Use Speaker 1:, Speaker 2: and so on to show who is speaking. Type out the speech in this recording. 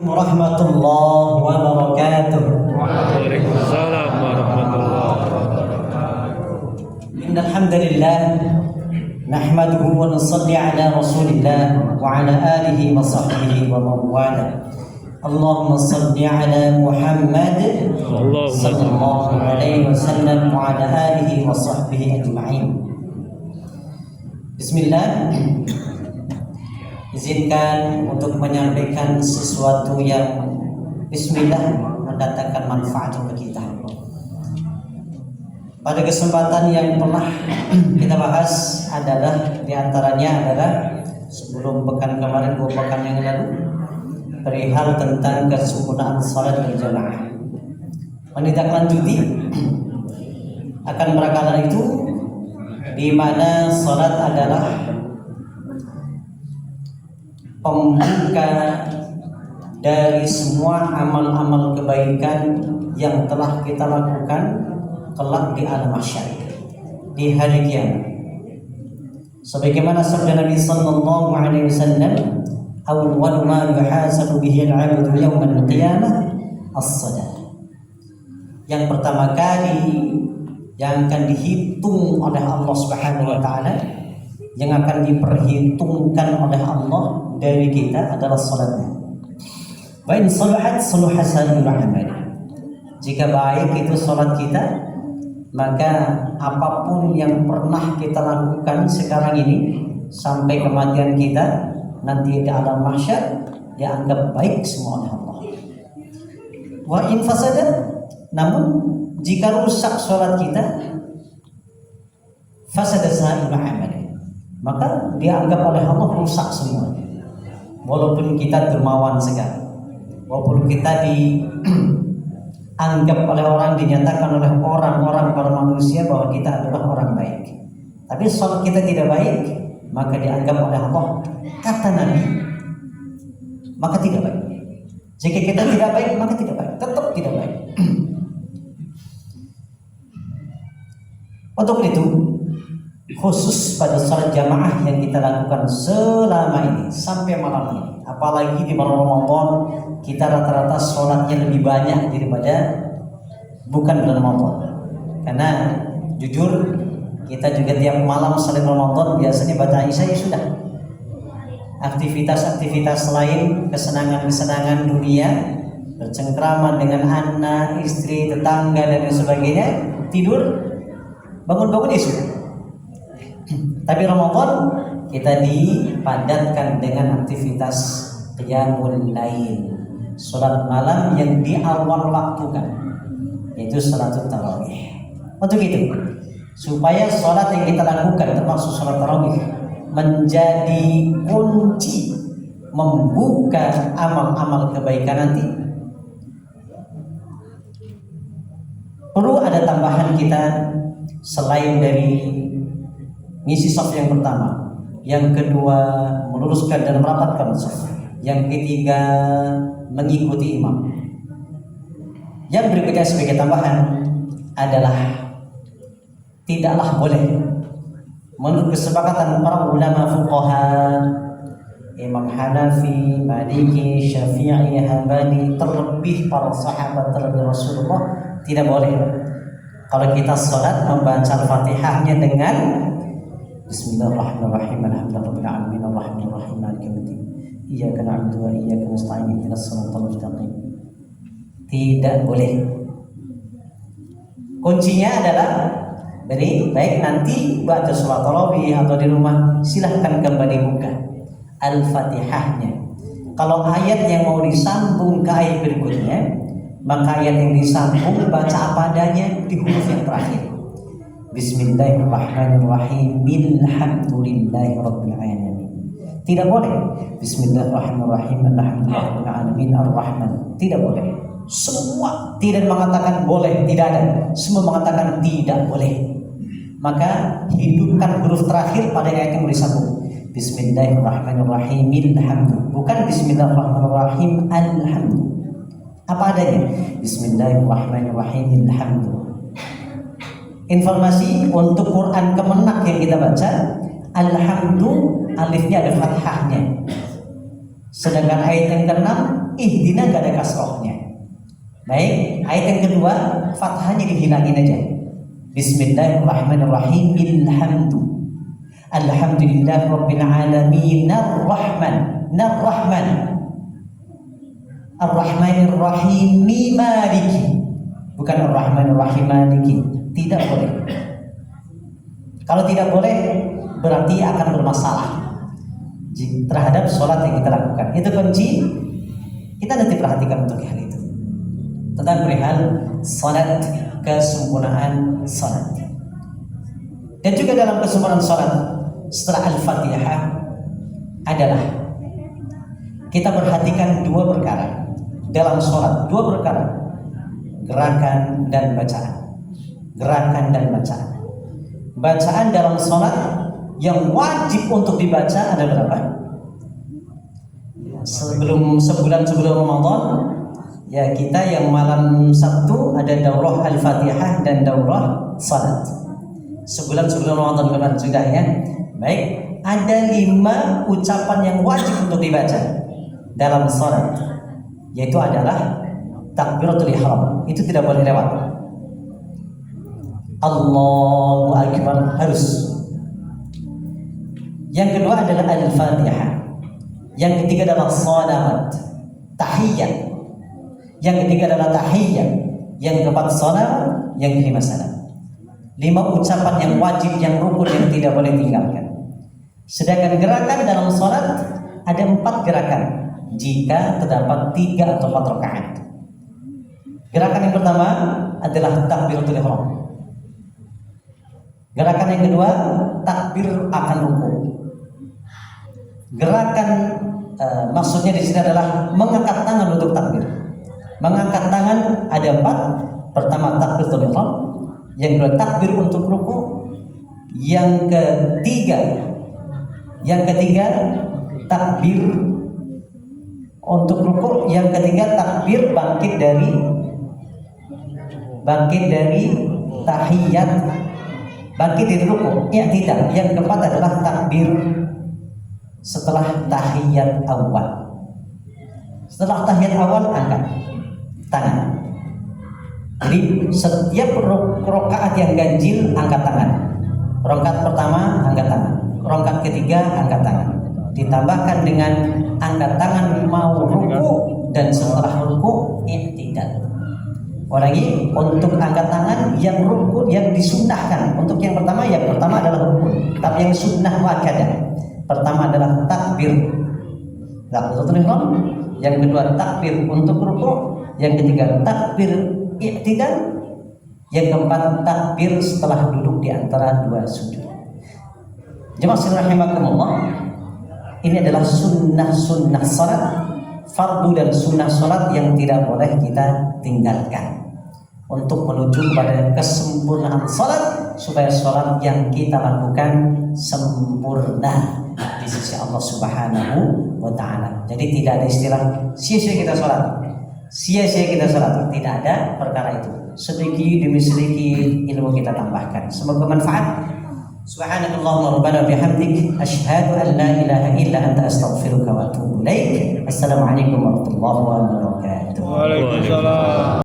Speaker 1: Warahmatullahi wabarakatuh.
Speaker 2: Waalaikumsalam warahmatullahi wabarakatuh.
Speaker 1: Innal hamdalillah nahmaduhu wa nusalli ala Rasulillah wa ala alihi wa sahbihi wa man wala. Allahumma salli ala Muhammad sallallahu alaihi wasallam wa ala alihi wa sahbihi ajma'in. Bismillah. Izinkan untuk menyampaikan sesuatu yang bismillah mendatangkan manfaat bagi kita. Pada kesempatan yang pernah kita bahas adalah diantaranya adalah sebelum pekan kemarin, 2 pekan yang lalu, perihal tentang kesempurnaan salat berjamaah. Menindaklanjuti akan perkara itu, di mana salat adalah pembuka dari semua amal-amal kebaikan yang telah kita lakukan kelak di alam mahsyar, di hari kiamat. Sebagaimana sabda Nabi sallallahu alaihi wasallam, awwal ma yuhasabu bihi al-'abdu yawm al-qiyamah as-salat. Yang pertama kali yang akan dihitung oleh Allah Subhanahu wa taala, yang akan diperhitungkan oleh Allah dari kita adalah salatnya. Wa in salahat salaha sa'irul amal. Jika baik itu salat kita, maka apapun yang pernah kita lakukan sekarang ini sampai kematian kita nanti di alam mahsyar dianggap baik semua oleh Allah. Wa in fasadat, namun jika rusak salat kita, fasada sa'irul amal, maka dianggap oleh Allah rusak semua. Walaupun kita dermawan sekali, walaupun kita dianggap oleh orang, dinyatakan oleh orang-orang para manusia bahwa kita adalah orang baik, tapi salat kita tidak baik, maka dianggap oleh Allah, kata Nabi, maka tidak baik. Jika kita tidak baik, maka tidak baik, tetap tidak baik. Untuk itu, khusus pada salat jamaah yang kita lakukan selama ini sampai malam ini, apalagi di bulan Ramadan, kita rata-rata sholatnya lebih banyak daripada bukan bulan Ramadan. Karena jujur kita juga tiap malam salat Ramadan biasanya baca Isya ya sudah. Aktivitas-aktivitas lain, kesenangan-kesenangan dunia, bercengkrama dengan anak, istri, tetangga dan sebagainya, tidur, bangun-bangun ya sudah. Tapi Ramadan kita dipadatkan dengan aktivitas qiyamul lail, salat malam yang di awal waktu kan, yaitu salatul tarawih. Untuk itu, supaya salat yang kita lakukan termasuk salat tarawih menjadi kunci membuka amal-amal kebaikan nanti, perlu ada tambahan kita selain dari ngisi saf yang pertama, yang kedua meluruskan dan merapatkan saf, yang ketiga mengikuti imam. Yang berikutnya sebagai tambahan adalah tidaklah boleh, menurut kesepakatan para ulama fuqaha, Imam Hanafi, Maliki, Syafi'i, Hambali, terlebih para sahabat, terlebih Rasulullah, tidak boleh kalau kita salat membaca Al-Fatihahnya dengan Bismillahirrahmanirrahim. Alhamdulillahirabbil alamin arrahmanirrahim maliki yaumiddin. Iyyaka na'budu wa iyyaka nasta'in ihdinas siratal mustaqim. Tidak boleh. Kuncinya adalah baik nanti baca salat tarawih atau di rumah, silahkan kembali buka Al-Fatihahnya. Kalau ayat yang mau disambung ke ayat berikutnya, maka ayat yang disambung baca apa adanya di huruf yang terakhir. Bismillahirrahmanirrahim. Alhamdulillahi rabbil alamin. Tidak boleh Bismillahirrahmanirrahim. Alhamdulillahi rabbil alamin ar-rahman. Tidak boleh. Semua tidak mengatakan boleh, tidak ada. Semua mengatakan tidak boleh. Maka hidupkan huruf terakhir pada ayat yang disambung. Bismillahirrahmanirrahim. Alhamdulillah. Bukan Bismillahirrahmanirrahim alhamdulillah. Apa adanya. Bismillahirrahmanirrahim alhamdulillah. Informasi untuk Quran kemenak yang kita baca, alhamdulillah, alifnya ada fathahnya. Sedangkan ayat yang ke-6 ihdina gak ada kasrohnya. Baik, ayat yang kedua fathahnya dihilangin aja. Bismillahirrahmanirrahim. Alhamdulillah rabbil alamin Ar-Rahman Ar-Rahmanir Rahim Maliki, bukan Ar-Rahmanir Rahim Maliki. Tidak boleh. Kalau tidak boleh berarti akan bermasalah terhadap sholat yang kita lakukan. Itu kunci. Kita nanti perhatikan untuk hal itu, tentang perihal sholat, kesempurnaan sholat. Dan juga dalam kesempurnaan sholat setelah Al-Fatihah adalah kita perhatikan dua perkara dalam sholat, dua perkara: gerakan dan bacaan. Gerakan dan bacaan. Bacaan dalam sholat yang wajib untuk dibaca ada berapa? Sebulan sebelum Ramadan, ya kita yang malam Sabtu ada daurah Al-Fatihah dan daurah salat. Sebulan sebelum Ramadan kemarin sudah ya. Baik, ada 5 ucapan yang wajib untuk dibaca dalam salat, yaitu adalah takbiratul ihram. Itu tidak boleh lewat. Allahu Akbar harus. Yang kedua adalah Al-Fatihah. Yang ketiga adalah salawat, tahiyyat. Yang ketiga adalah tahiyyat. Yang keempat salawat, yang kelima salam. 5 ucapan yang wajib, yang rukun, yang tidak boleh tinggalkan. Sedangkan gerakan dalam salat ada 4 gerakan jika terdapat 3 atau 4 rakaat. Gerakan yang pertama adalah takbiratul ihram. Gerakan yang kedua takbir akan rukuk. Gerakan maksudnya di sini adalah mengangkat tangan untuk takbir. Mengangkat tangan ada 4. Pertama takbiratul ihram, yang kedua takbir untuk rukuk, yang ketiga takbir untuk rukuk, yang ketiga takbir bangkit dari tahiyat, bangkit dari rukuk. Ya tidak. Yang keempat adalah takbir setelah tahiyat awal. Setelah tahiyat awal angkat tangan. Jadi setiap rakaat yang ganjil angkat tangan. Rakaat pertama angkat tangan, rakaat ketiga angkat tangan. Ditambahkan dengan angkat tangan mau ruku dan setelah ruku i'tidal. Apalagi untuk angkat tangan yang rukun, yang disunnahkan. Untuk yang pertama adalah rukun, tapi yang sunnah muakkadah. Pertama adalah takbir takbiratul ihram, yang kedua takbir untuk rukuk, yang ketiga takbir i'tidal, yang keempat takbir setelah duduk di antara 2 sujud. Jemaah sekalian rahimakumullah, ini adalah sunnah salat, fardu dan sunnah salat yang tidak boleh kita tinggalkan untuk menuju kepada kesempurnaan salat, supaya salat yang kita lakukan sempurna di sisi Allah Subhanahu wa taala. Jadi tidak ada istilah sia-sia kita salat, tidak ada perkara itu. Sedikit demi sedikit ilmu kita tambahkan, semoga manfaat. Subhanakallahumma rabbana bihamdik asyhadu an la ilaha illa anta astaghfiruka wa atubu ilaik. Assalamualaikum warahmatullahi wabarakatuh.
Speaker 2: Waalaikumsalam.